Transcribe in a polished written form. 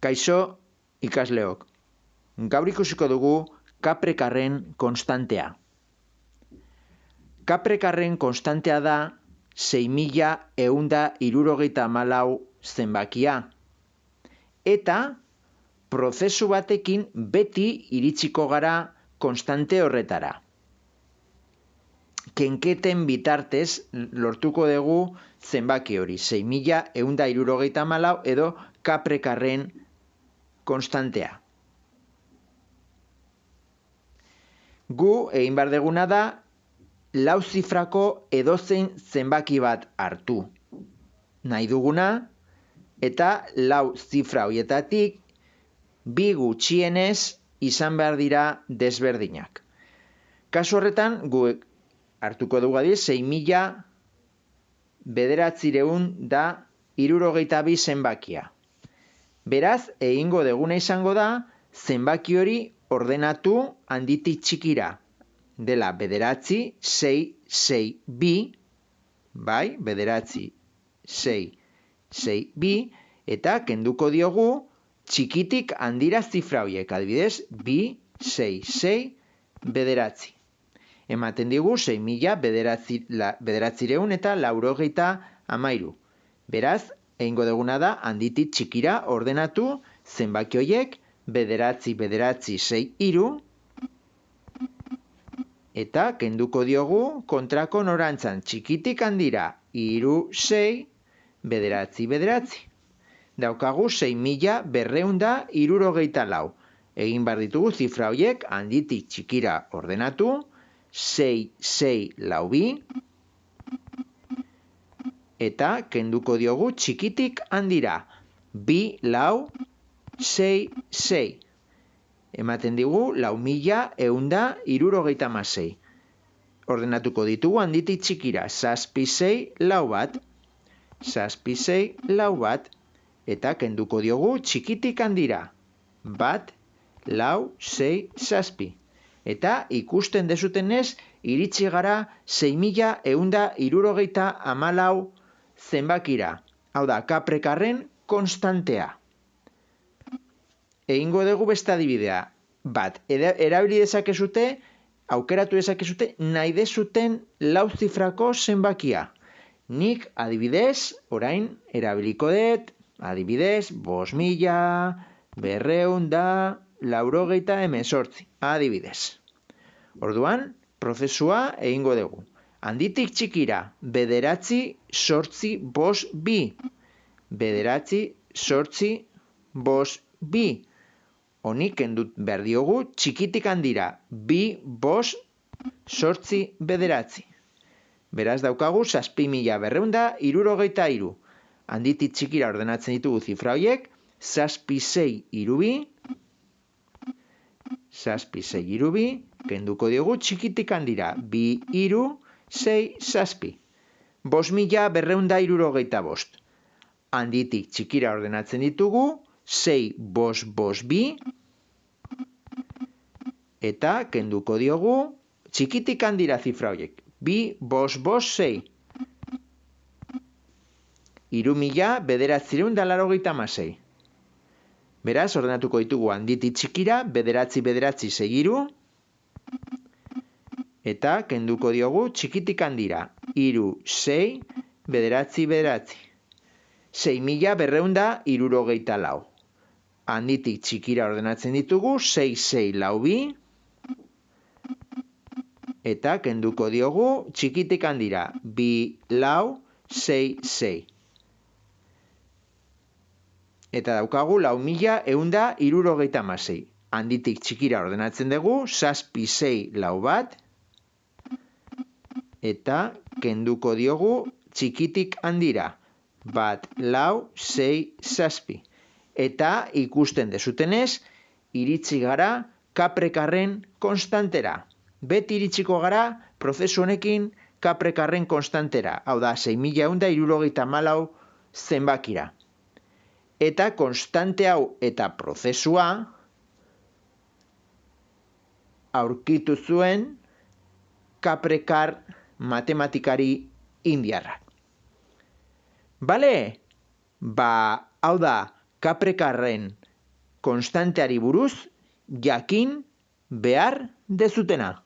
Kaixo ikasleok, gaur ikusiko dugu kaprekarren konstantea. Kaprekarren konstantea da 6134 zenbakia. Eta prozesu batekin beti iritsiko gara konstante horretara. Kenketen bitartez lortuko dugu zenbaki hori, 6134 edo kaprekarren konstantea. Gu egin behar duguna da, lau zifrako edozein zenbaki bat hartu nahi duguna, eta lau zifra horietatik bi gutxienez izan behar dira desberdinak. Kasu horretan, gu hartuko dugu adiz, 6.972 zenbakia. Beraz, egingo duguna izango da, zenbaki hori ordenatu handitik txikira. Dela, 9,662, bai, 9,662, eta kenduko diogu txikitik handira zifra horiek, adibidez, 2,669. Ematen digu 6.993. Beraz, egingo duguna da, handitik txikira ordenatu zenbaki horiek 9,963, eta kenduko diogu kontrako norantzan txikitik handira 3,699. Daukagu 6.264. Egin behar ditugu zifra horiek handitik txikira ordenatu, 6,662, eta kenduko diogu txikitik handira 2,666. Ematen digu 4.176. Ordenatuko ditugu handitik txikira 6,641, 6,641, eta kenduko diogu txikitik handira 1,467. Eta ikusten dezutenez, iritsi gara 6.174 zenbakira. Hau da, kaprekarren konstantea. Egingo dugu beste adibidea bat. Erabili dezakezute, aukeratu dezakezute, nahi dezuten lau zifrako zenbakia. Nik adibidez, orain erabiliko dut, adibidez, 5.298, adibidez. Orduan, prozesua egingo dugu. Handitik txikira, 9,852. 9,852. Honi kendu behar diogu txikitik handira 2,589. Beraz daukagu 6.273. Handitik txikira ordenatzen ditugu zifra horiek, 6,662, 6,662, kenduko diogu txikitik handira 2,667. 5.275. Handitik txikira ordenatzen ditugu 6,552, eta kenduko diogu txikitik handira zifra horiek, 2,556. 3.996. Beraz, ordenatuko ditugu handitik txikira, 9,963, eta kenduko diogu txikitik handira, 3,699. 6.274. Handitik txikira ordenatzen ditugu, 6,642, eta kenduko diogu txikitik handira, 2,666. Eta daukagu 4.176. Handitik txikira ordenatzen dugu, 6,641, eta kenduko diogu txikitik handira, 1,467. Eta ikusten dezutenez, iritsi gara kaprekarren konstantera. Beti iritsiko gara prozesu honekin kaprekarren konstantera. Hau da, 6.174 zenbakira. Eta konstante hau eta prozesua aurkitu zuen kaprekar matematikari indiarrak. Bale? Hau da, kaprekarren konstanteari buruz jakin behar dezutena.